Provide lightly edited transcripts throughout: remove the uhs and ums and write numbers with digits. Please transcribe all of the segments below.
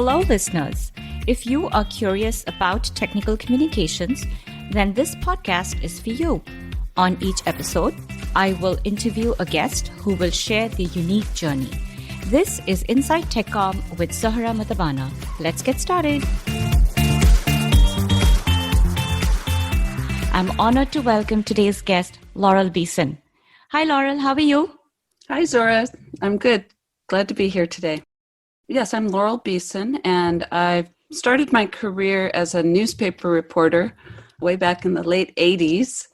Hello, listeners. If you are curious about technical communications, then this podcast is for you. On each episode, I will interview a guest who will share their unique journey. This is Inside Tech Comm with Zahra Matabana. Let's get started. I'm honored to welcome today's guest, Laurel Beason. Hi, Laurel. How are you? Hi, Zora. I'm good. Glad to be here today. Yes, I'm Laurel Beason, and I've started my career as a newspaper reporter way back in the late 80s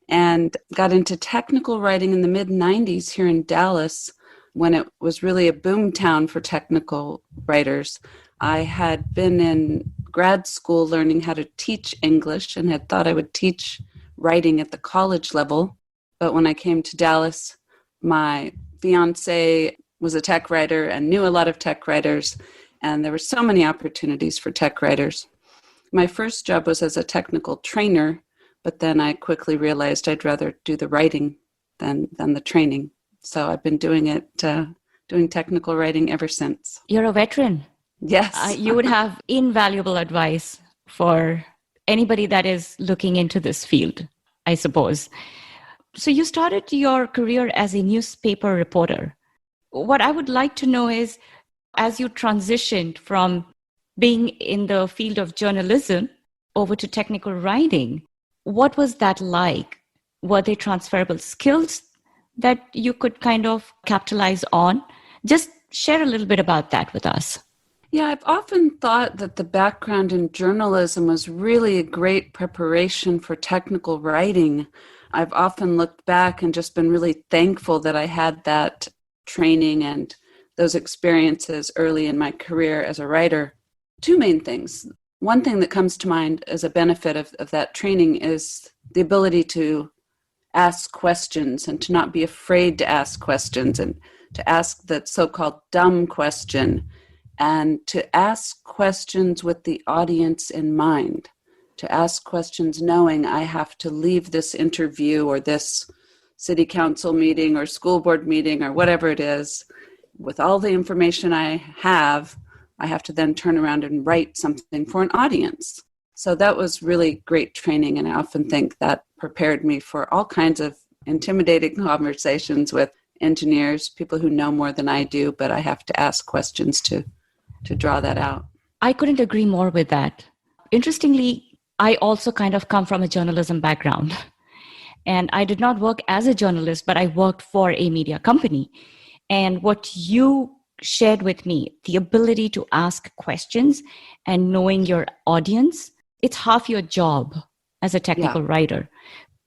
and got into technical writing in the mid-90s here in Dallas when it was really a boom town for technical writers. I had been in grad school learning how to teach English and had thought I would teach writing at the college level. But when I came to Dallas, my fiance was a tech writer and knew a lot of tech writers, and there were so many opportunities for tech writers. My first job was as a technical trainer, but then I quickly realized I'd rather do the writing than the training. So I've been doing technical writing ever since. You're a veteran. Yes. You would have invaluable advice for anybody that is looking into this field, I suppose. So you started your career as a newspaper reporter. What I would like to know is, as you transitioned from being in the field of journalism over to technical writing, what was that like? Were they transferable skills that you could kind of capitalize on? Just share a little bit about that with us. Yeah, I've often thought that the background in journalism was really a great preparation for technical writing. I've often looked back and just been really thankful that I had that training and those experiences early in my career as a writer. Two main things. One thing that comes to mind as a benefit of that training is the ability to ask questions and to not be afraid to ask questions and to ask that so-called dumb question and to ask questions with the audience in mind, to ask questions knowing I have to leave this interview or this city council meeting or school board meeting or whatever it is, with all the information I have to then turn around and write something for an audience. So that was really great training, and I often think that prepared me for all kinds of intimidating conversations with engineers, people who know more than I do, but I have to ask questions to draw that out. I couldn't agree more with that. Interestingly, I also kind of come from a journalism background. And I did not work as a journalist, but I worked for a media company. And what you shared with me, the ability to ask questions and knowing your audience, it's half your job as a technical writer.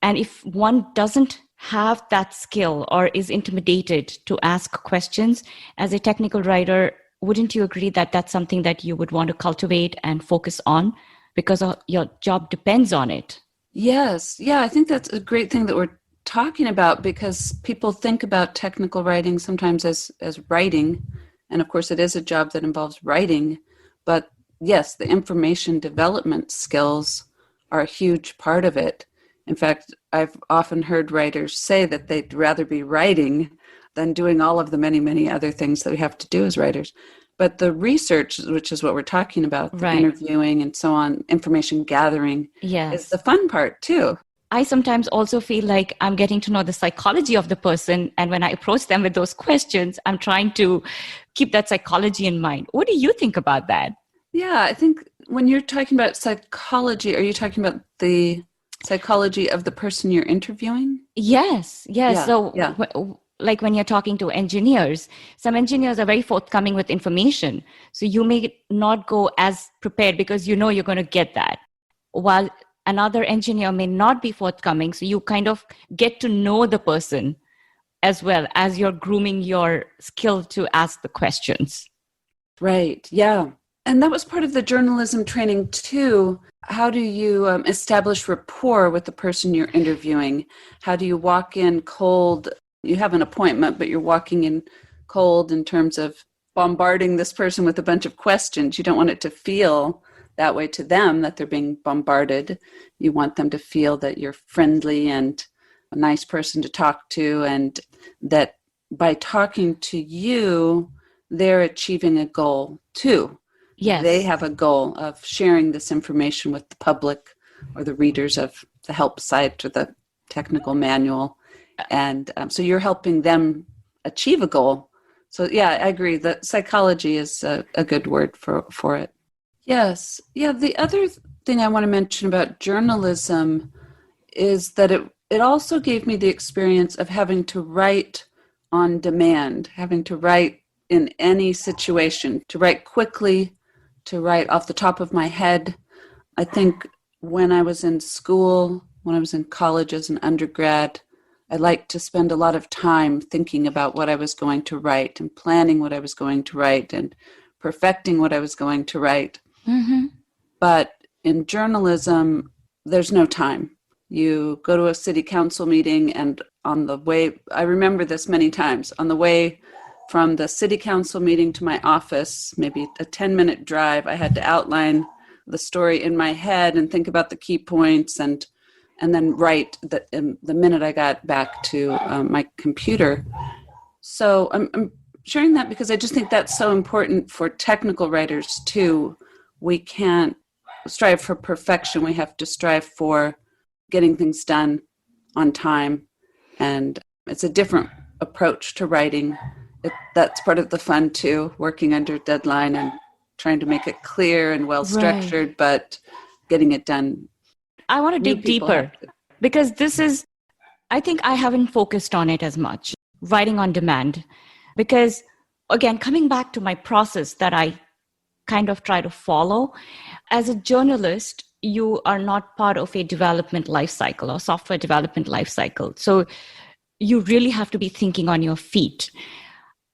And if one doesn't have that skill or is intimidated to ask questions as a technical writer, wouldn't you agree that that's something that you would want to cultivate and focus on because your job depends on it? Yes. Yeah, I think that's a great thing that we're talking about because people think about technical writing sometimes as writing. And of course, it is a job that involves writing. But yes, the information development skills are a huge part of it. In fact, I've often heard writers say that they'd rather be writing than doing all of the many, many other things that we have to do as writers. But the research, which is what we're talking about, the interviewing and so on, information gathering, is the fun part too. I sometimes also feel like I'm getting to know the psychology of the person. And when I approach them with those questions, I'm trying to keep that psychology in mind. What do you think about that? Yeah, I think when you're talking about psychology, are you talking about the psychology of the person you're interviewing? Yes. Like when you're talking to engineers, some engineers are very forthcoming with information. So you may not go as prepared because you know you're going to get that. While another engineer may not be forthcoming. So you kind of get to know the person as well as you're grooming your skill to ask the questions. Right. Yeah. And that was part of the journalism training too. How do you establish rapport with the person you're interviewing? How do you walk in cold? You have an appointment, but you're walking in cold in terms of bombarding this person with a bunch of questions. You don't want it to feel that way to them, that they're being bombarded. You want them to feel that you're friendly and a nice person to talk to, and that by talking to you, they're achieving a goal too. They Yes. have a goal of sharing this information with the public or the readers of the help site or the technical manual. And so you're helping them achieve a goal. So yeah, I agree that psychology is a good word for it. Yes. Yeah. The other thing I want to mention about journalism is that it also gave me the experience of having to write on demand, having to write in any situation, to write quickly, to write off the top of my head. I think when I was in school, when I was in college as an undergrad, I liked to spend a lot of time thinking about what I was going to write and planning what I was going to write and perfecting what I was going to write. Mm-hmm. But in journalism, there's no time. You go to a city council meeting, and on the way, I remember this many times, on the way from the city council meeting to my office, maybe a 10-minute drive, I had to outline the story in my head and think about the key points and then write the minute I got back to my computer. So I'm sharing that because I just think that's so important for technical writers too. We can't strive for perfection. We have to strive for getting things done on time. And it's a different approach to writing. That's part of the fun too, working under deadline and trying to make it clear and well structured, Right. but getting it done. I want to New dig people deeper have to. because this is, I think I haven't focused on it as much, writing on demand. Because again, coming back to my process that I kind of try to follow, as a journalist, you are not part of a development life cycle or software development life cycle. So you really have to be thinking on your feet.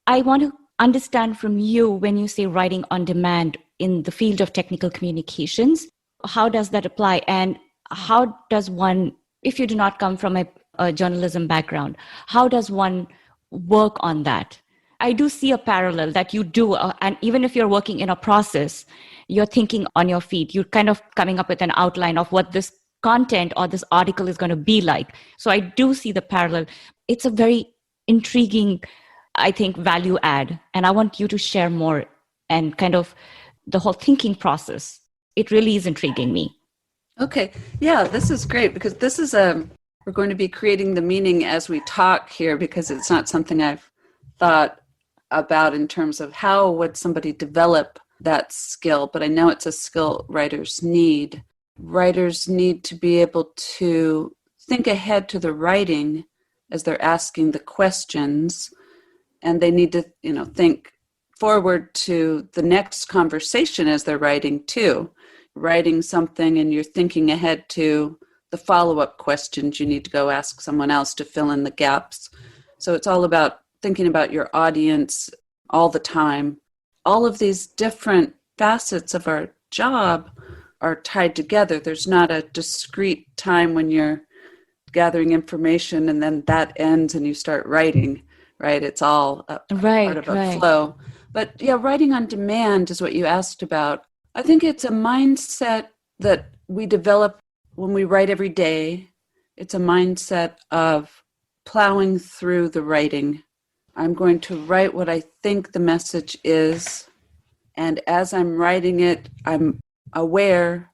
I want to understand from you when you say writing on demand in the field of technical communications, how does that apply? And how does one, if you do not come from a journalism background, how does one work on that? I do see a parallel that you do. And even if you're working in a process, you're thinking on your feet. You're kind of coming up with an outline of what this content or this article is going to be like. So I do see the parallel. It's a very intriguing, I think, value add. And I want you to share more and kind of the whole thinking process. It really is intriguing me. Okay. Yeah, this is great because this is we're going to be creating the meaning as we talk here because it's not something I've thought about in terms of how would somebody develop that skill, but I know it's a skill writers need. Writers need to be able to think ahead to the writing as they're asking the questions, and they need to, think forward to the next conversation as they're writing too. Writing something and you're thinking ahead to the follow-up questions you need to go ask someone else to fill in the gaps. So it's all about thinking about your audience all the time. All of these different facets of our job are tied together. There's not a discrete time when you're gathering information and then that ends and you start writing, right? It's all part of a flow. But yeah, writing on demand is what you asked about. I think it's a mindset that we develop when we write every day. It's a mindset of plowing through the writing. I'm going to write what I think the message is. And as I'm writing it, I'm aware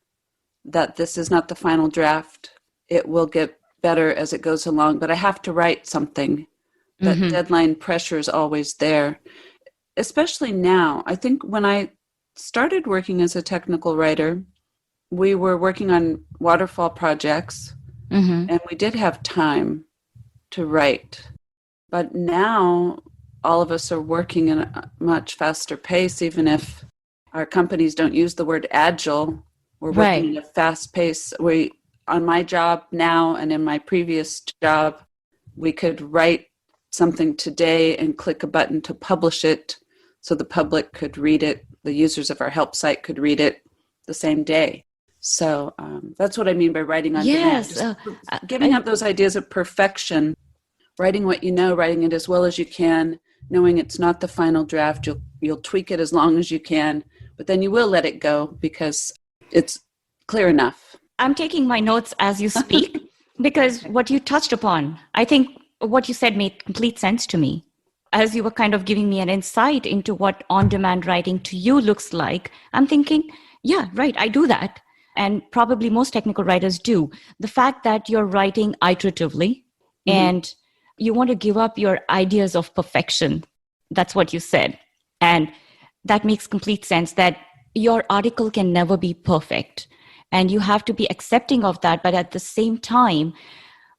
that this is not the final draft. It will get better as it goes along, but I have to write something. That deadline pressure is always there, especially now. I think when I started working as a technical writer, we were working on waterfall projects and we did have time to write. But now all of us are working in a much faster pace, even if our companies don't use the word agile. We're working at a fast pace. On my job now and in my previous job, we could write something today and click a button to publish it so the public could read it. The users of our help site could read it the same day. So that's what I mean by writing on demand. Just giving up those ideas of perfection, writing what you know, writing it as well as you can, knowing it's not the final draft. You'll tweak it as long as you can, but then you will let it go because it's clear enough. I'm taking my notes as you speak because what you touched upon, I think what you said made complete sense to me. as you were kind of giving me an insight into what on-demand writing to you looks like, I'm thinking, yeah, right, I do that. And probably most technical writers do. The fact that you're writing iteratively and you want to give up your ideas of perfection. That's what you said. And that makes complete sense that your article can never be perfect. And you have to be accepting of that. But at the same time,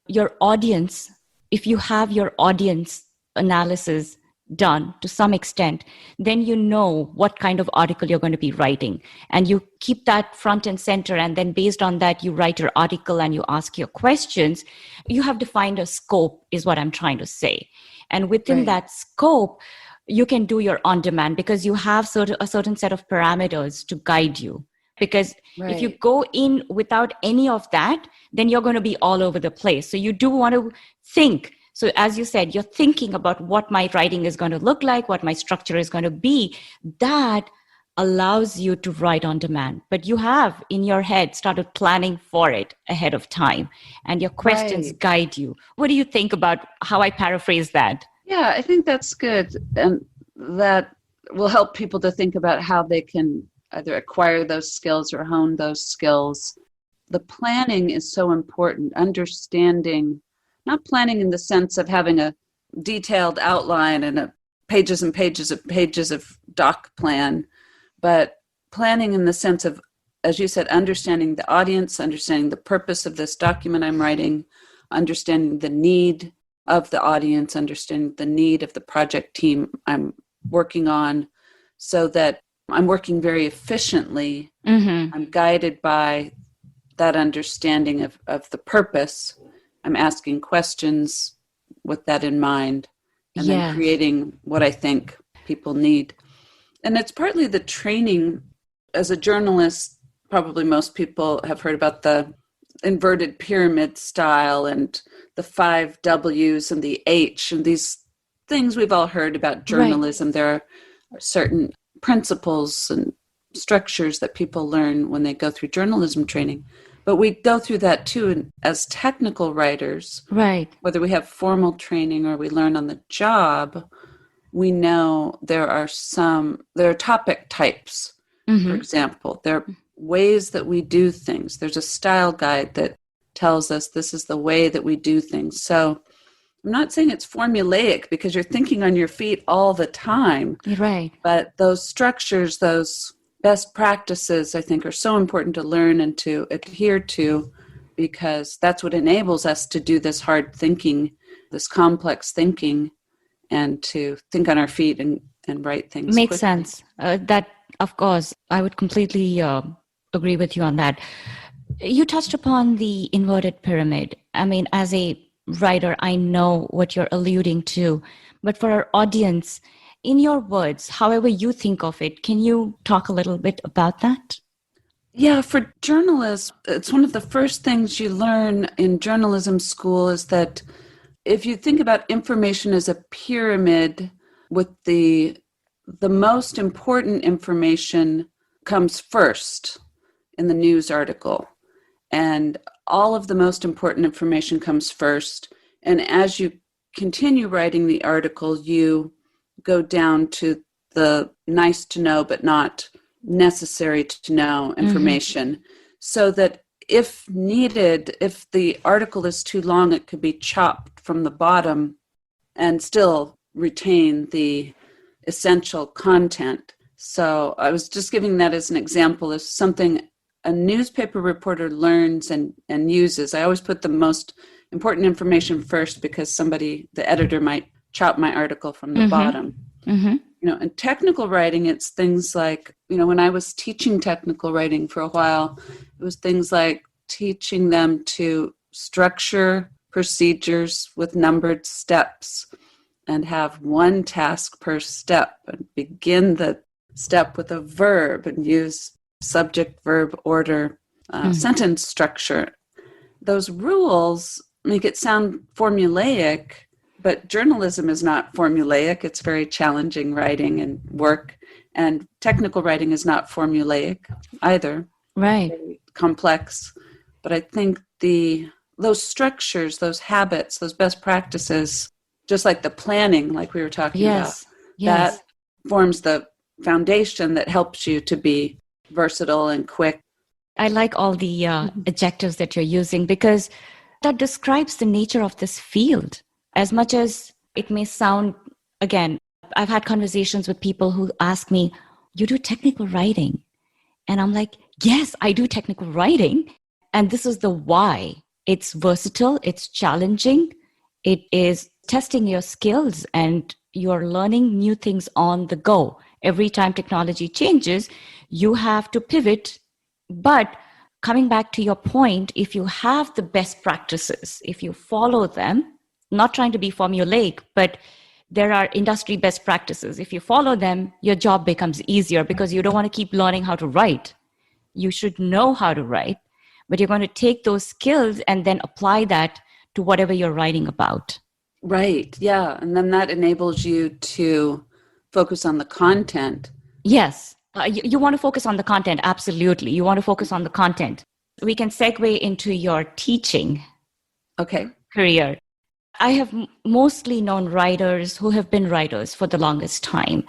your audience, if you have your audience analysis done to some extent, then you know what kind of article you're going to be writing. And you keep that front and center. And then based on that, you write your article and you ask your questions. You have defined a scope, is what I'm trying to say. And within that scope, you can do your on-demand because you have a certain set of parameters to guide you. Because if you go in without any of that, then you're going to be all over the place. So you do want to think. So as you said, you're thinking about what my writing is going to look like, what my structure is going to be. That allows you to write on demand. But you have in your head started planning for it ahead of time, and your questions guide you. What do you think about how I paraphrase that? Yeah, I think that's good. And that will help people to think about how they can either acquire those skills or hone those skills. The planning is so important, understanding, not planning in the sense of having a detailed outline and pages and pages of doc plan, but planning in the sense of, as you said, understanding the audience, understanding the purpose of this document I'm writing, understanding the need of the audience, understanding the need of the project team I'm working on, so that I'm working very efficiently. I'm guided by that understanding of the purpose. I'm asking questions with that in mind, and then creating what I think people need. And it's partly the training. As a journalist, probably most people have heard about the inverted pyramid style and the 5 W's and the H and these things we've all heard about journalism. There are certain principles and structures that people learn when they go through journalism training. But we go through that too as technical writers. Whether we have formal training or we learn on the job, we know there are topic types, for example. There are ways that we do things. There's a style guide that tells us this is the way that we do things. So I'm not saying it's formulaic because you're thinking on your feet all the time. But those structures, those best practices, I think, are so important to learn and to adhere to, because that's what enables us to do this hard thinking, this complex thinking, and to think on our feet and write things Makes quickly. Sense. That, of course, I would completely agree with you on that. You touched upon the inverted pyramid. I mean, as a writer, I know what you're alluding to, but for our audience, in your words, however you think of it, can you talk a little bit about that? Yeah, for journalists, it's one of the first things you learn in journalism school is that if you think about information as a pyramid, with the most important information comes first in the news article, and all of the most important information comes first. And as you continue writing the article, you go down to the nice to know but not necessary to know information, so that if needed, if the article is too long, it could be chopped from the bottom and still retain the essential content. So I was just giving that as an example of something a newspaper reporter learns and uses. I always put the most important information first because the editor might chop my article from the bottom. In technical writing, it's things like, when I was teaching technical writing for a while, it was things like teaching them to structure procedures with numbered steps and have one task per step and begin the step with a verb and use subject, verb, order, sentence structure. Those rules make it sound formulaic, but journalism is not formulaic. It's very challenging writing and work. And technical writing is not formulaic either. Very complex. But I think those structures, those habits, those best practices just like the planning, like we were talking about, Yes. Yes. that forms the foundation that helps you to be versatile and quick. I like all the adjectives that you're using because that describes the nature of this field. As much as it may sound, again, I've had conversations with people who ask me, you do technical writing? And I'm like, yes, I do technical writing. And this is the why. It's versatile, it's challenging, it is testing your skills, and you're learning new things on the go. Every time technology changes, you have to pivot. But coming back to your point, if you have the best practices, if you follow them, not trying to be formulaic, but there are industry best practices. If you follow them, your job becomes easier because you don't want to keep learning how to write. You should know how to write, but you're going to take those skills and then apply that to whatever you're writing about. Right. Yeah. And then that enables you to focus on the content. Yes. You want to focus on the content. Absolutely. You want to focus on the content. We can segue into your teaching career. I have mostly known writers who have been writers for the longest time.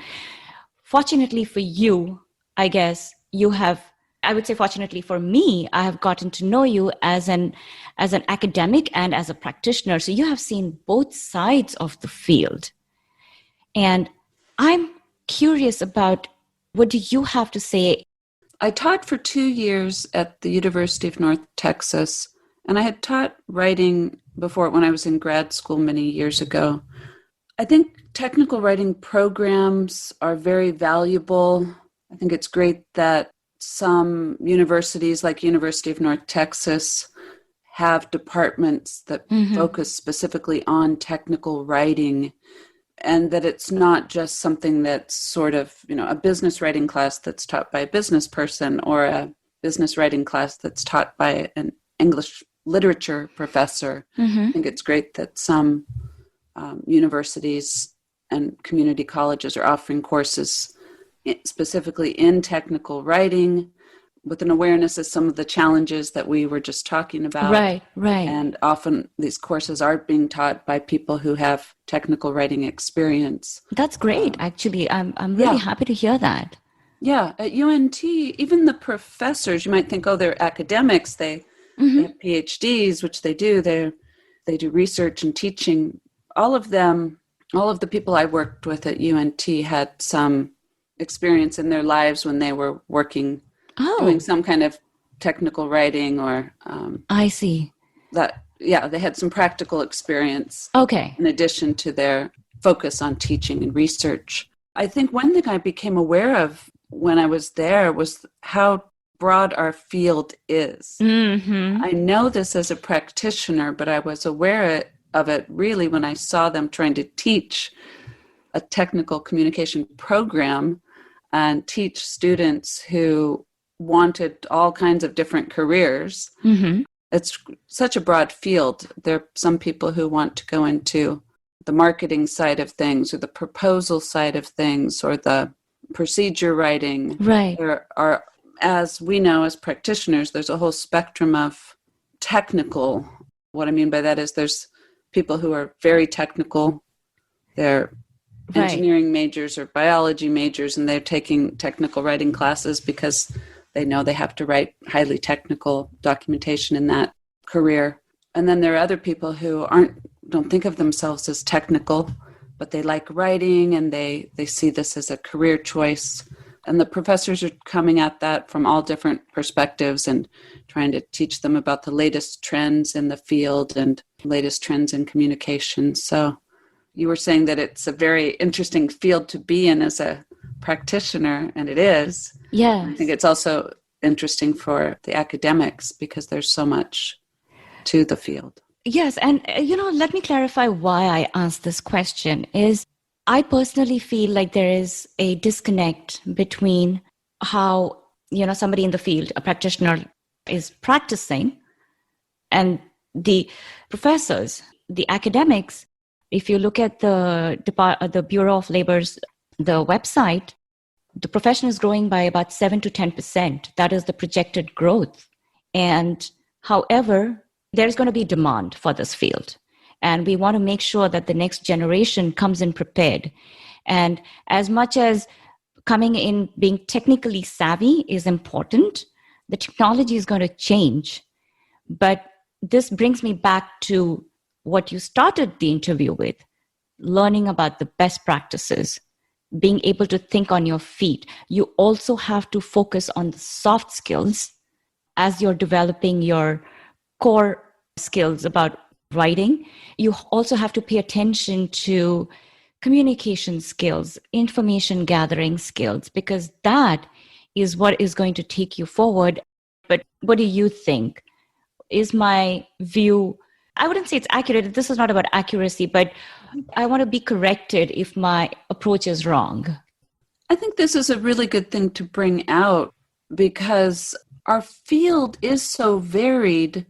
Fortunately for you, I guess you have, I would say fortunately for me, I have gotten to know you as an academic and as a practitioner. So you have seen both sides of the field. And I'm curious about, what do you have to say? I taught for 2 years at the University of North Texas, and I had taught writing before when I was in grad school many years ago. I think technical writing programs are very valuable. I think it's great that some universities like University of North Texas have departments that focus specifically on technical writing, and that it's not just something that's sort of, a business writing class that's taught by a business person or a business writing class that's taught by an English literature professor. I think it's great that some universities and community colleges are offering courses specifically in technical writing with an awareness of some of the challenges that we were just talking about. Right. And often these courses are being taught by people who have technical writing experience. That's great, actually. I'm really happy to hear that. Yeah. At UNT, even the professors, you might think, oh, they're academics. They have PhDs, which they do. They do research and teaching. All of the people I worked with at UNT had some experience in their lives when they were working, doing some kind of technical writing or I see. That. Yeah, they had some practical experience. Okay. In addition to their focus on teaching and research. I think one thing I became aware of when I was there was how broad our field is. I know this as a practitioner, but I was aware of it really when I saw them trying to teach a technical communication program and teach students who wanted all kinds of different careers. It's such a broad field. There are some people who want to go into the marketing side of things or the proposal side of things or the procedure writing. Right. There are, as we know as practitioners, there's a whole spectrum of technical. What I mean by that is there's people who are very technical. They're engineering majors or biology majors, and they're taking technical writing classes because they know they have to write highly technical documentation in that career. And then there are other people who don't think of themselves as technical, but they like writing and they see this as a career choice. And the professors are coming at that from all different perspectives and trying to teach them about the latest trends in the field and latest trends in communication. So you were saying that it's a very interesting field to be in as a practitioner, and it is. Yeah. I think it's also interesting for the academics because there's so much to the field. Yes. And, let me clarify why I asked this question is I personally feel like there is a disconnect between how, somebody in the field, a practitioner, is practicing and the professors, the academics. If you look at the Bureau of Labor's, the website, the profession is growing by about 7 to 10%. That is the projected growth. And however, there's going to be demand for this field. And we want to make sure that the next generation comes in prepared. And as much as coming in being technically savvy is important, the technology is going to change. But this brings me back to what you started the interview with, learning about the best practices, being able to think on your feet. You also have to focus on the soft skills as you're developing your core skills about writing. You also have to pay attention to communication skills, information gathering skills, because that is what is going to take you forward. But what do you think? Is my view, I wouldn't say it's accurate. This is not about accuracy, but I want to be corrected if my approach is wrong. I think this is a really good thing to bring out because our field is so varied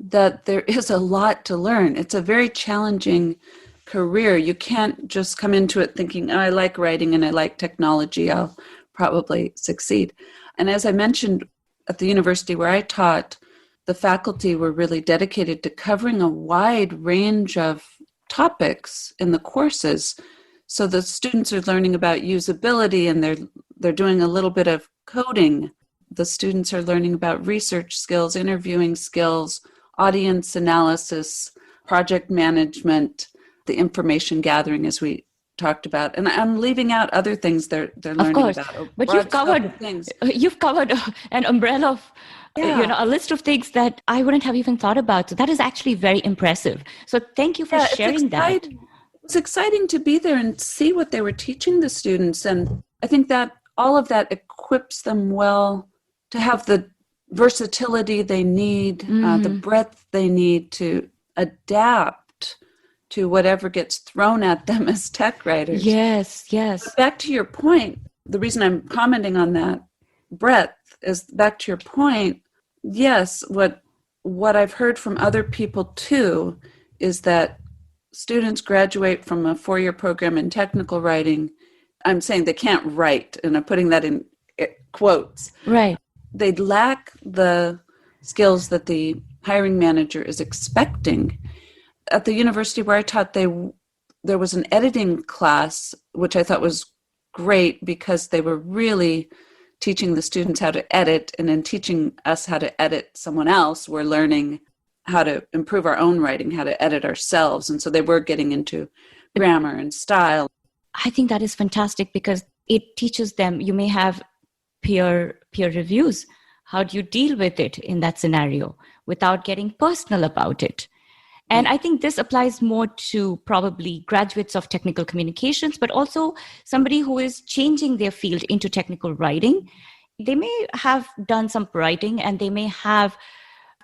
that there is a lot to learn. It's a very challenging career. You can't just come into it thinking, oh, I like writing and I like technology, I'll probably succeed. And as I mentioned, at the university where I taught, the faculty were really dedicated to covering a wide range of topics in the courses. So the students are learning about usability and they're doing a little bit of coding. The students are learning about research skills, interviewing skills, audience analysis, project management, the information gathering as we talked about. And I'm leaving out other things they're learning of course, about. But you've covered an umbrella of a list of things that I wouldn't have even thought about. So that is actually very impressive. So thank you for sharing that. It's exciting to be there and see what they were teaching the students. And I think that all of that equips them well to have the versatility they need, the breadth they need to adapt to whatever gets thrown at them as tech writers. Yes. But back to your point, the reason I'm commenting on that breadth is back to your point. Yes, what I've heard from other people too is that students graduate from a 4-year program in technical writing. I'm saying they can't write, and I'm putting that in quotes. Right. They lack the skills that the hiring manager is expecting. At the university where I taught, there was an editing class, which I thought was great because they were really teaching the students how to edit, and in teaching us how to edit someone else, we're learning how to improve our own writing, how to edit ourselves. And so they were getting into grammar and style. I think that is fantastic because it teaches them, you may have peer reviews. How do you deal with it in that scenario without getting personal about it? And I think this applies more to probably graduates of technical communications, but also somebody who is changing their field into technical writing. They may have done some writing and they may have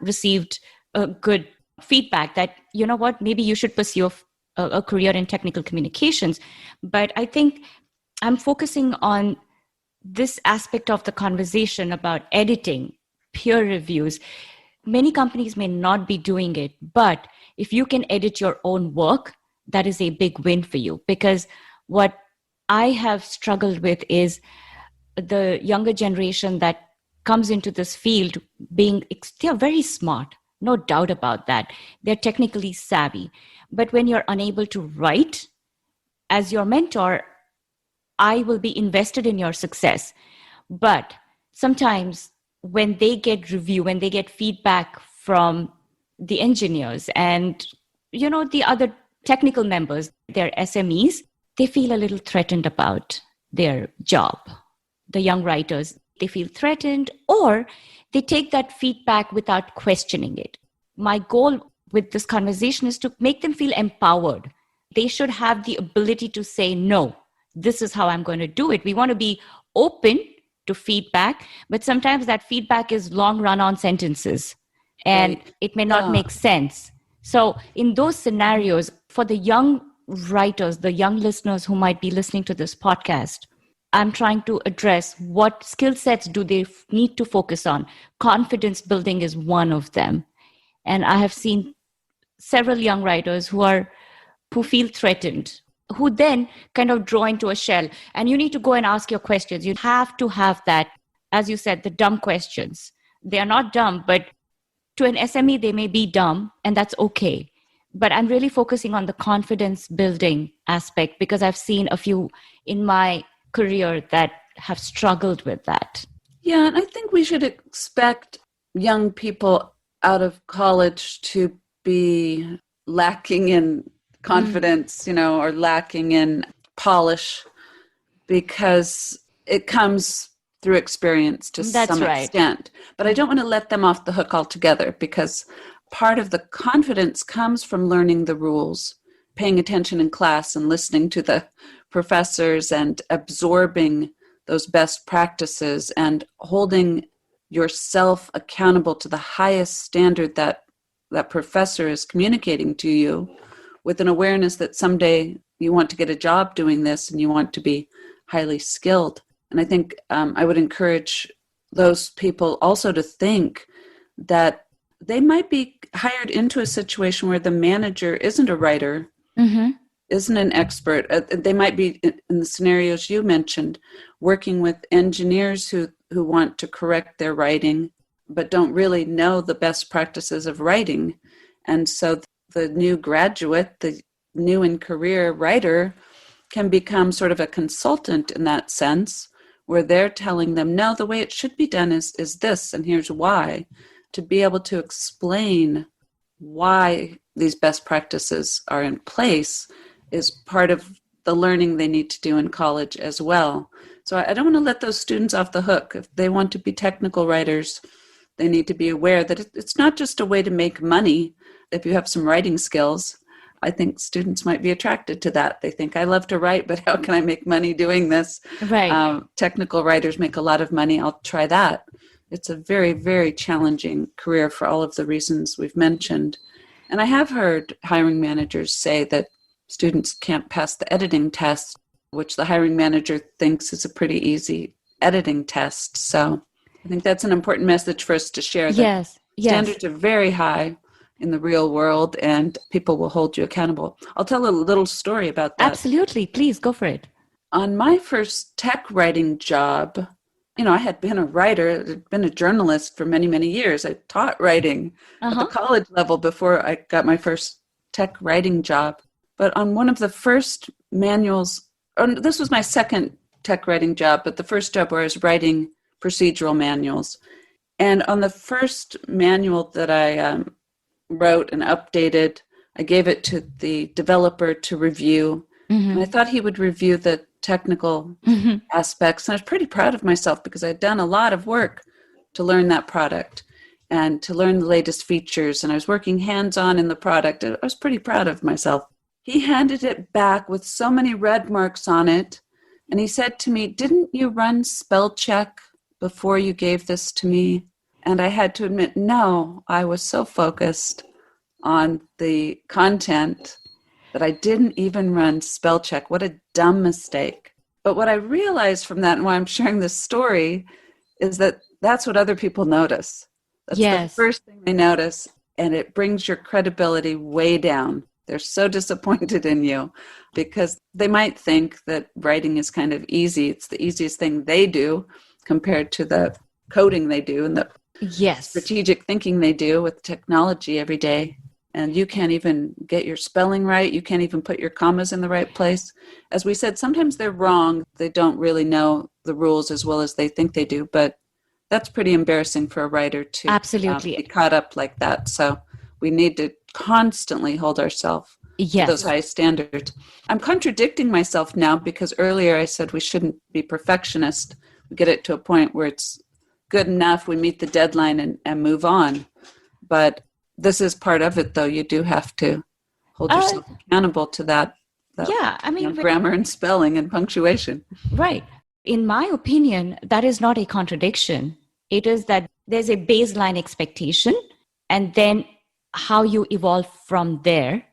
received a good feedback that, you know what, maybe you should pursue a career in technical communications. But I think I'm focusing on this aspect of the conversation about editing, peer reviews. Many companies may not be doing it, but if you can edit your own work, that is a big win for you. Because what I have struggled with is the younger generation that comes into this field they're very smart, no doubt about that. They're technically savvy. But when you're unable to write, as your mentor, I will be invested in your success. But sometimes when they get review, when they get feedback from the engineers and, the other technical members, their SMEs, they feel a little threatened about their job. The young writers, they feel threatened, or they take that feedback without questioning it. My goal with this conversation is to make them feel empowered. They should have the ability to say, no, this is how I'm going to do it. We want to be open to feedback, but sometimes that feedback is long run-on sentences and it may not make sense. So in those scenarios, for the young writers, the young listeners who might be listening to this podcast, I'm trying to address what skill sets do they need to focus on. Confidence building is one of them. And I have seen several young writers who feel threatened, who then kind of draw into a shell. And you need to go and ask your questions. You have to have that, as you said, the dumb questions. They are not dumb, but to an SME, they may be dumb, and that's okay. But I'm really focusing on the confidence building aspect because I've seen a few in my career that have struggled with that. Yeah, and I think we should expect young people out of college to be lacking in confidence, or lacking in polish, because it comes through experience to That's some right. extent. But I don't want to let them off the hook altogether, because part of the confidence comes from learning the rules, paying attention in class and listening to the professors and absorbing those best practices and holding yourself accountable to the highest standard that that professor is communicating to you, with an awareness that someday you want to get a job doing this and you want to be highly skilled. And I think I would encourage those people also to think that they might be hired into a situation where the manager isn't a writer, isn't an expert. They might be, in the scenarios you mentioned, working with engineers who want to correct their writing, but don't really know the best practices of writing. And so the new graduate, the new in career writer, can become sort of a consultant in that sense, where they're telling them, no, the way it should be done is this, and here's why, to be able to explain why these best practices are in place is part of the learning they need to do in college as well. So I don't want to let those students off the hook. If they want to be technical writers, they need to be aware that it's not just a way to make money. If you have some writing skills, I think students might be attracted to that. They think, I love to write, but how can I make money doing this? Right. Technical writers make a lot of money. I'll try that. It's a very, very challenging career for all of the reasons we've mentioned. And I have heard hiring managers say that students can't pass the editing test, which the hiring manager thinks is a pretty easy editing test. So I think that's an important message for us to share, that Yes. standards are very high in the real world, and people will hold you accountable. I'll tell a little story about that. Absolutely. Please go for it. On my first tech writing job, I had been a writer, I'd been a journalist for many, many years. I taught writing at the college level before I got my first tech writing job. But on one of the first manuals, this was my second tech writing job, but the first job where I was writing procedural manuals. And on the first manual that I wrote and updated, I gave it to the developer to review. And I thought he would review the technical aspects. And I was pretty proud of myself because I'd done a lot of work to learn that product and to learn the latest features. And I was working hands-on in the product. I was pretty proud of myself. He handed it back with so many red marks on it. And he said to me, didn't you run spell check before you gave this to me? And I had to admit, no, I was so focused on the content that I didn't even run spell check. What a dumb mistake. But what I realized from that, and why I'm sharing this story, is that that's what other people notice. That's the first thing they notice, and it brings your credibility way down. They're so disappointed in you because they might think that writing is kind of easy. It's the easiest thing they do compared to the coding they do and the strategic thinking they do with technology every day. And you can't even get your spelling right. You can't even put your commas in the right place. As we said, sometimes they're wrong. They don't really know the rules as well as they think they do. But that's pretty embarrassing for a writer to be caught up like that. So we need to constantly hold ourselves to those high standards. I'm contradicting myself now because earlier I said we shouldn't be perfectionist. We get it to a point where it's good enough, we meet the deadline and move on. But this is part of it, though. You do have to hold yourself accountable to that. Grammar and spelling and punctuation. Right. In my opinion, that is not a contradiction. It is that there's a baseline expectation, and then how you evolve from there,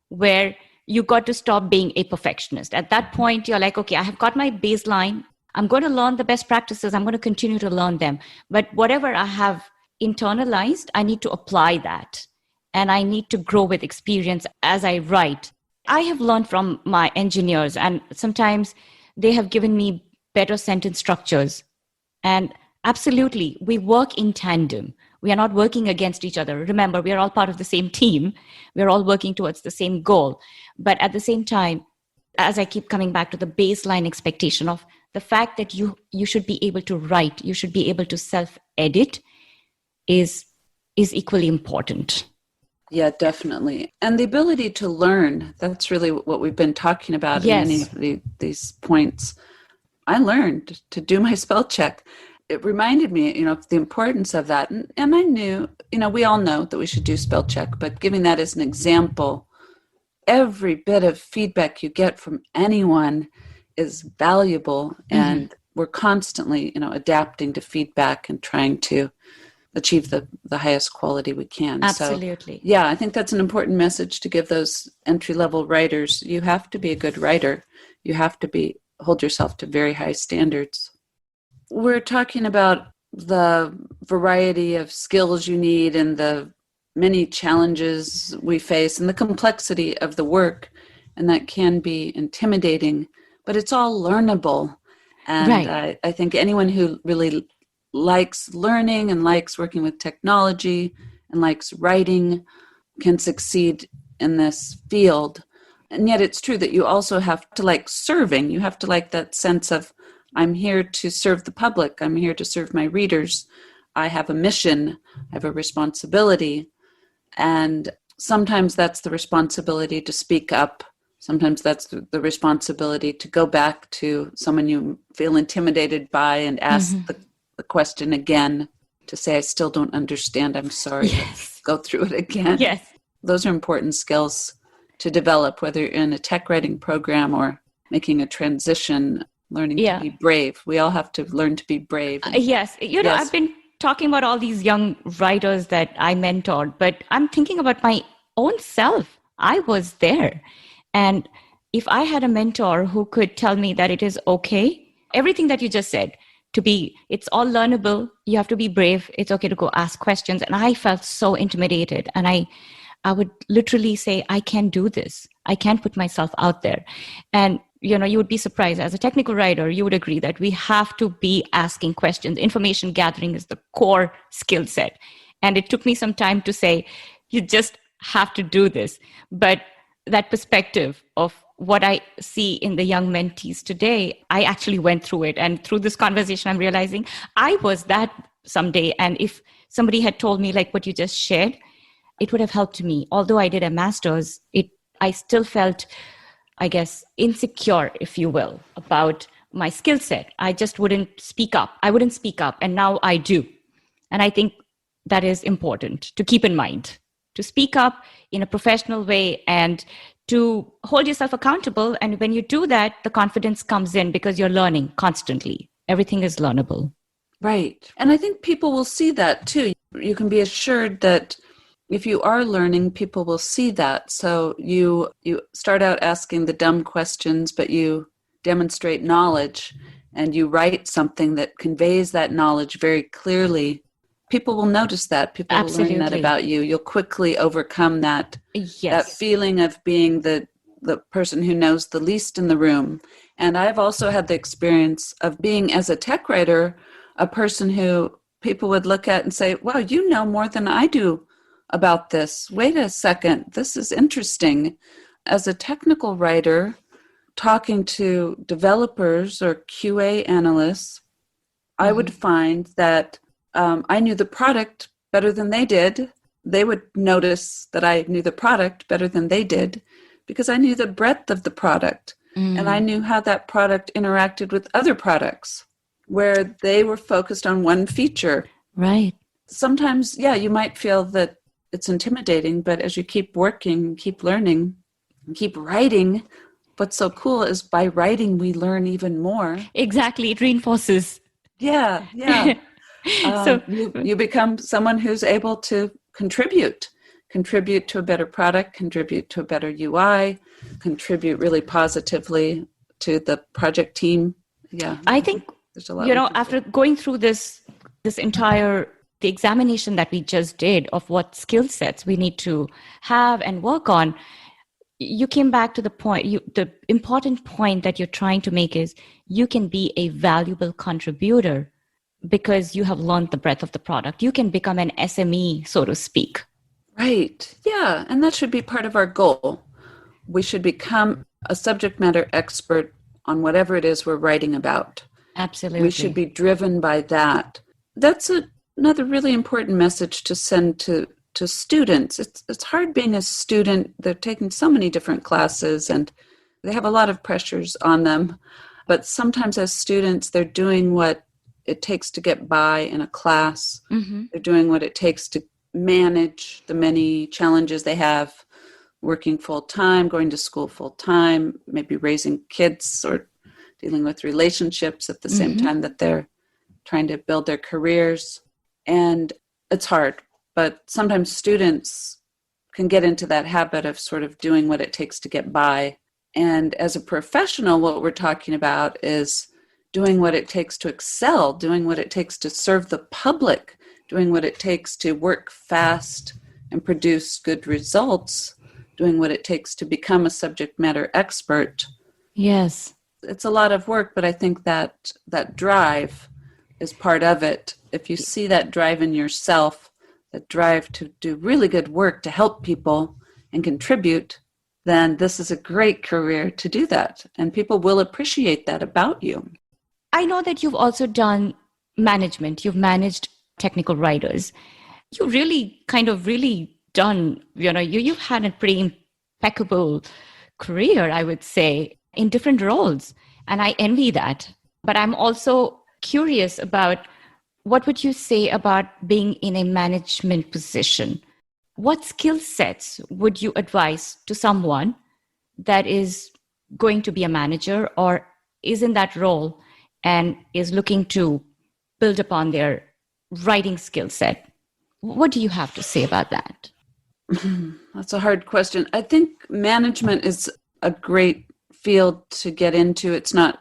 where you got to stop being a perfectionist. At that point, you're like, okay, I have got my baseline. I'm going to learn the best practices. I'm going to continue to learn them. But whatever I have internalized, I need to apply that. And I need to grow with experience as I write. I have learned from my engineers, and sometimes they have given me better sentence structures. And absolutely, we work in tandem. We are not working against each other. Remember, we are all part of the same team. We are all working towards the same goal. But at the same time, as I keep coming back to the baseline expectation of the fact that you should be able to write, you should be able to self-edit is equally important. Yeah, definitely. And the ability to learn, that's really what we've been talking about Yes. in many of these points. I learned to do my spell check. It reminded me, of the importance of that. And I knew, we all know that we should do spell check, but giving that as an example, every bit of feedback you get from anyone is valuable. And we're constantly, adapting to feedback and trying to achieve the highest quality we can. Absolutely. So, yeah, I think that's an important message to give those entry-level writers. You have to be a good writer. You have to hold yourself to very high standards. We're talking about the variety of skills you need and the many challenges we face and the complexity of the work, and that can be intimidating, but it's all learnable. And Right. I think anyone who really likes learning and likes working with technology and likes writing can succeed in this field. And yet it's true that you also have to like serving. You have to like that sense of, I'm here to serve the public. I'm here to serve my readers. I have a mission. I have a responsibility. And sometimes that's the responsibility to speak up. Sometimes that's the responsibility to go back to someone you feel intimidated by and ask the question again, to say, I still don't understand. I'm sorry. Yes. Let's go through it again. Yes. Those are important skills to develop, whether you're in a tech writing program or making a transition, learning to be brave. We all have to learn to be brave. Yes. I've been talking about all these young writers that I mentored, but I'm thinking about my own self. I was there. And if I had a mentor who could tell me that it is okay, everything that you just said, it's all learnable. You have to be brave. It's okay to go ask questions. And I felt so intimidated. And I would literally say, I can't do this. I can't put myself out there. And, you would be surprised. As a technical writer, you would agree that we have to be asking questions. Information gathering is the core skill set. And it took me some time to say, you just have to do this. But that perspective of what I see in the young mentees today, I actually went through it. And through this conversation, I'm realizing I was that someday. And if somebody had told me like what you just shared, it would have helped me. Although I did a master's, I still felt, I guess, insecure, if you will, about my skill set. I just wouldn't speak up. And now I do. And I think that is important to keep in mind, to speak up in a professional way and to hold yourself accountable. And when you do that, the confidence comes in because you're learning constantly. Everything is learnable. Right. And I think people will see that too. You can be assured that if you are learning, people will see that. So you start out asking the dumb questions, but you demonstrate knowledge and you write something that conveys that knowledge very clearly. People will notice that. People Absolutely. will learn that about you. You'll quickly overcome that, that feeling of being the person who knows the least in the room. And I've also had the experience of being, as a tech writer, a person who people would look at and say, wow, you know more than I do about this. Wait a second, this is interesting. As a technical writer, talking to developers or QA analysts, I would find that I knew the product better than they did. They would notice that I knew the product better than they did because I knew the breadth of the product and I knew how that product interacted with other products where they were focused on one feature. Right. Sometimes, you might feel that it's intimidating, but as you keep working, keep learning, keep writing, what's so cool is by writing, we learn even more. Exactly. It reinforces. Yeah. So you become someone who's able to contribute to a better product, contribute to a better UI, contribute really positively to the project team. Yeah. I think, there's a lot after going through this entire, the examination that we just did of what skill sets we need to have and work on, you came back to the point, the important point that you're trying to make is you can be a valuable contributor because you have learned the breadth of the product. You can become an SME, so to speak. Right. Yeah. And that should be part of our goal. We should become a subject matter expert on whatever it is we're writing about. Absolutely. We should be driven by that. That's another really important message to send to students. It's hard being a student. They're taking so many different classes and they have a lot of pressures on them. But sometimes as students, they're doing what it takes to get by in a class. Mm-hmm. They're doing what it takes to manage the many challenges they have, working full-time, going to school full-time, maybe raising kids or dealing with relationships at the same time that they're trying to build their careers. And it's hard, but sometimes students can get into that habit of sort of doing what it takes to get by. And as a professional, what we're talking about is doing what it takes to excel, doing what it takes to serve the public, doing what it takes to work fast and produce good results, doing what it takes to become a subject matter expert. Yes. It's a lot of work, but I think that drive is part of it. If you see that drive in yourself, that drive to do really good work to help people and contribute, then this is a great career to do that. And people will appreciate that about you. I know that you've also done management. You've managed technical writers. You really done, you've had a pretty impeccable career, I would say, in different roles. And I envy that. But I'm also curious about what would you say about being in a management position? What skill sets would you advise to someone that is going to be a manager or is in that role and is looking to build upon their writing skill set? What do you have to say about that? That's a hard question. I think management is a great field to get into. It's not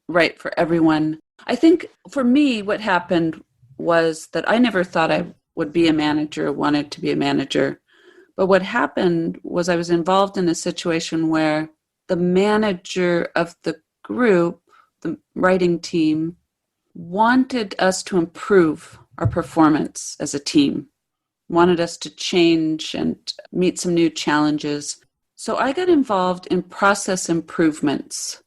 right for everyone. I think for me, what happened was that I never thought I would be a manager, wanted to be a manager. But what happened was I was involved in a situation where the manager of the group, the writing team, wanted us to improve our performance as a team, wanted us to change and meet some new challenges. So I got involved in process improvements.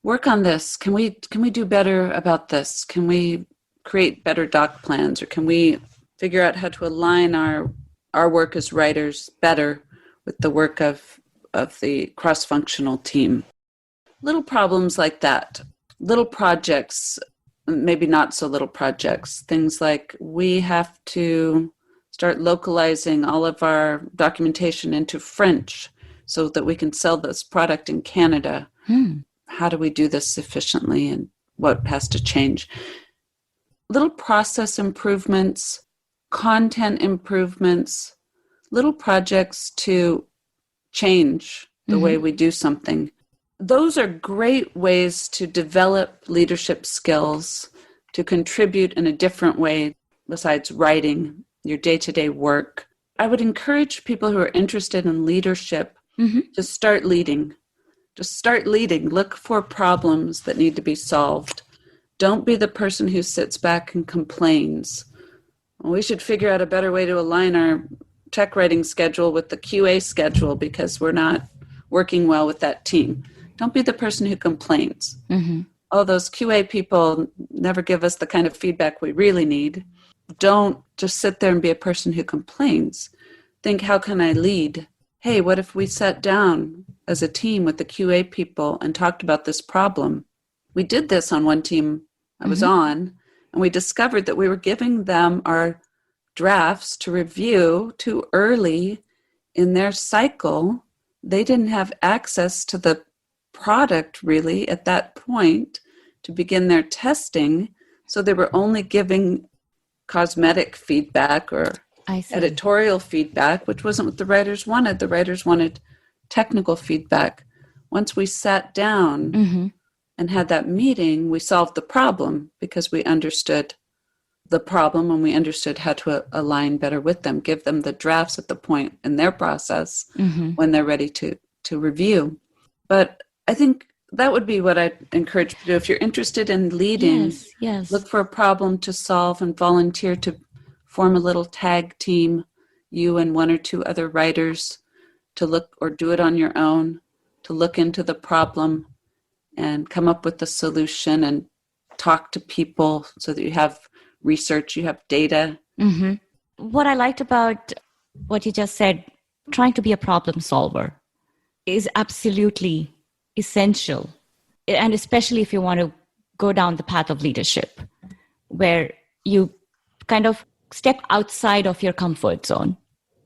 Work on this. Can we do better about this? Can we create better doc plans, or can we figure out how to align our work as writers better with the work of the cross-functional team? Little problems like that. Little projects, maybe not so little projects. Things like we have to start localizing all of our documentation into French so that we can sell this product in Canada. How do we do this efficiently and what has to change? Little process improvements, content improvements, little projects to change the way we do something. Those are great ways to develop leadership skills, to contribute in a different way besides writing your day-to-day work. I would encourage people who are interested in leadership to start leading. Just start leading. Look for problems that need to be solved. Don't be the person who sits back and complains. Well, we should figure out a better way to align our tech writing schedule with the QA schedule because we're not working well with that team. Don't be the person who complains. Oh, those QA people never give us the kind of feedback we really need. Don't just sit there and be a person who complains. Think, how can I lead? Hey, what if we sat down as a team with the QA people and talked about this problem? We did this on one team I was on, and we discovered that we were giving them our drafts to review too early in their cycle. They didn't have access to the product really at that point to begin their testing, so they were only giving cosmetic feedback or editorial feedback, which wasn't what the writers wanted. The writers wanted technical feedback. Once we sat down and had that meeting, we solved the problem because we understood the problem and we understood how to align better with them, give them the drafts at the point in their process when they're ready to review. But I think that would be what I'd encourage you to do. If you're interested in leading, Yes. look for a problem to solve and volunteer to form a little tag team, you and one or two other writers, to look, or do it on your own, to look into the problem and come up with the solution and talk to people so that you have research, you have data. Mm-hmm. What I liked about what you just said, trying to be a problem solver, is absolutely essential. And especially if you want to go down the path of leadership, where you kind of step outside of your comfort zone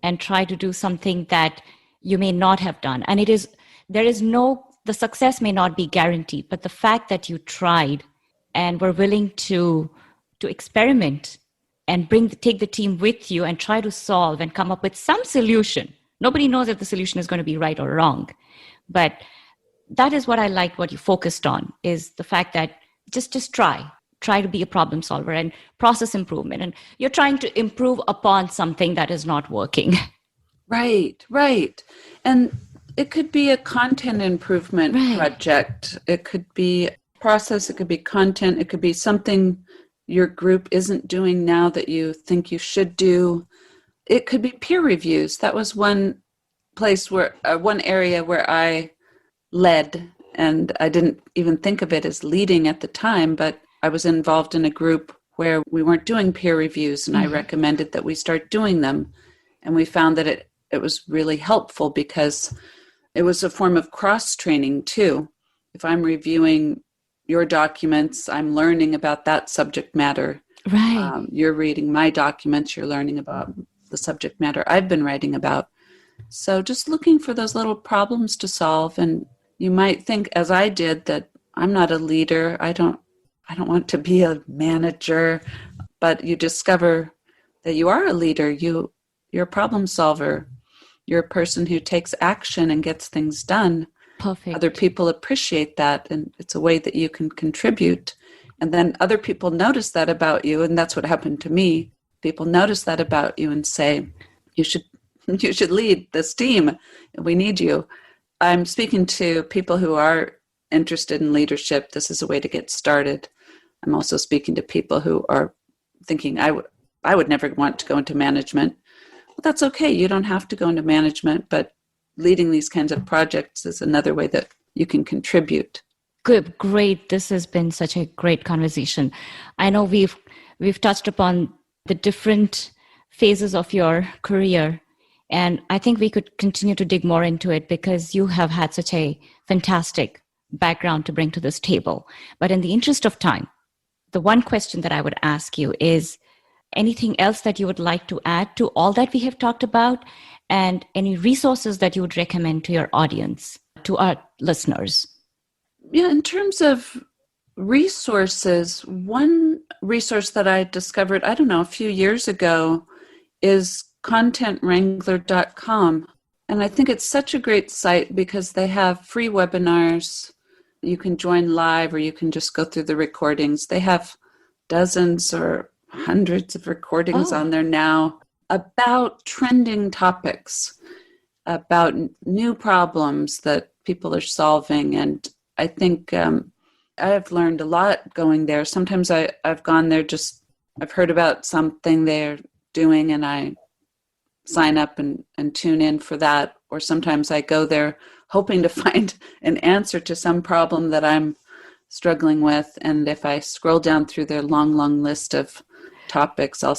and try to do something that you may not have done. And the success may not be guaranteed, but the fact that you tried and were willing to experiment and take the team with you and try to solve and come up with some solution. Nobody knows if the solution is going to be right or wrong. But that is what I liked, what you focused on, is the fact that just try to be a problem solver and process improvement. And you're trying to improve upon something that is not working. Right. And it could be a content improvement project. It could be process. It could be content. It could be something your group isn't doing now that you think you should do. It could be peer reviews. That was one area where I led, and I didn't even think of it as leading at the time, but I was involved in a group where we weren't doing peer reviews, and I recommended that we start doing them. And we found that it was really helpful because it was a form of cross-training too. If I'm reviewing your documents, I'm learning about that subject matter. Right. You're reading my documents, you're learning about the subject matter I've been writing about. So just looking for those little problems to solve. And you might think, as I did, that I'm not a leader. I don't want to be a manager. But you discover that you are a leader. You're a problem solver. You're a person who takes action and gets things done. Perfect. Other people appreciate that, and it's a way that you can contribute. And then other people notice that about you, and that's what happened to me. People notice that about you and say, you should lead this team. We need you. I'm speaking to people who are interested in leadership. This is a way to get started. I'm also speaking to people who are thinking, I would never want to go into management. Well, that's okay. You don't have to go into management, but leading these kinds of projects is another way that you can contribute. Good, great. This has been such a great conversation. I know we've touched upon the different phases of your career, and I think we could continue to dig more into it because you have had such a fantastic background to bring to this table. But in the interest of time, the one question that I would ask you is, anything else that you would like to add to all that we have talked about, and any resources that you would recommend to your audience, to our listeners? Yeah, in terms of resources, one resource that I discovered, a few years ago is contentwrangler.com. And I think it's such a great site because they have free webinars. You can join live or you can just go through the recordings. They have dozens or hundreds of recordings on there now about trending topics, about new problems that people are solving. And I think I've learned a lot going there. Sometimes I've gone there I've heard about something they're doing and I sign up and tune in for that. Or sometimes I go there hoping to find an answer to some problem that I'm struggling with. And if I scroll down through their long list of topics, I'll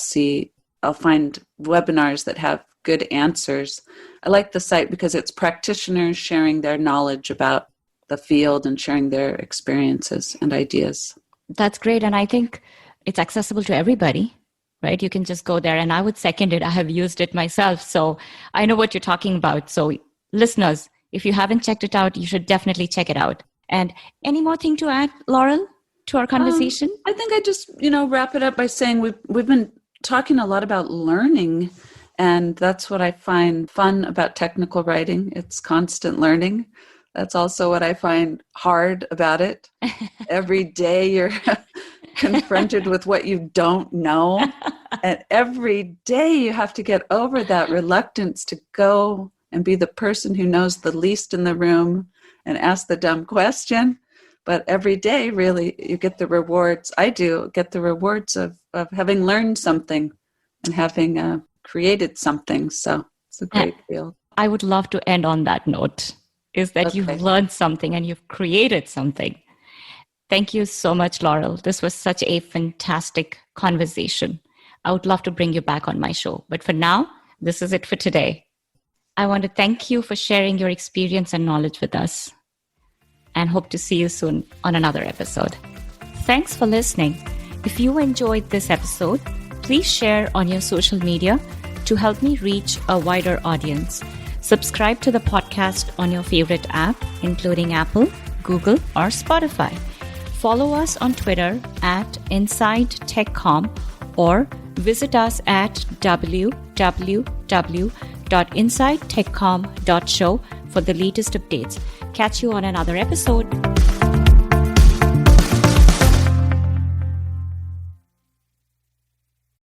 find webinars that have good answers. I like the site because it's practitioners sharing their knowledge about the field and sharing their experiences and ideas. That's great. And I think it's accessible to everybody, right? You can just go there, and I would second it. I have used it myself, so I know what you're talking about. So listeners, if you haven't checked it out, you should definitely check it out. And any more thing to add, Laurel, to our conversation? I think I just, wrap it up by saying we've been talking a lot about learning, and that's what I find fun about technical writing. It's constant learning. That's also what I find hard about it. Every day you're confronted with what you don't know. And every day you have to get over that reluctance to go and be the person who knows the least in the room and ask the dumb question. But every day, really, you get the rewards. I do get the rewards of having learned something and having created something. So it's a great field. I would love to end on that note, is that you've learned something and you've created something. Thank you so much, Laurel. This was such a fantastic conversation. I would love to bring you back on my show. But for now, this is it for today. I want to thank you for sharing your experience and knowledge with us, and hope to see you soon on another episode. Thanks for listening. If you enjoyed this episode, please share on your social media to help me reach a wider audience. Subscribe to the podcast on your favorite app, including Apple, Google, or Spotify. Follow us on Twitter at InsideTechComm, or visit us at www.insidetechcomm.show for the latest updates. Catch you on another episode.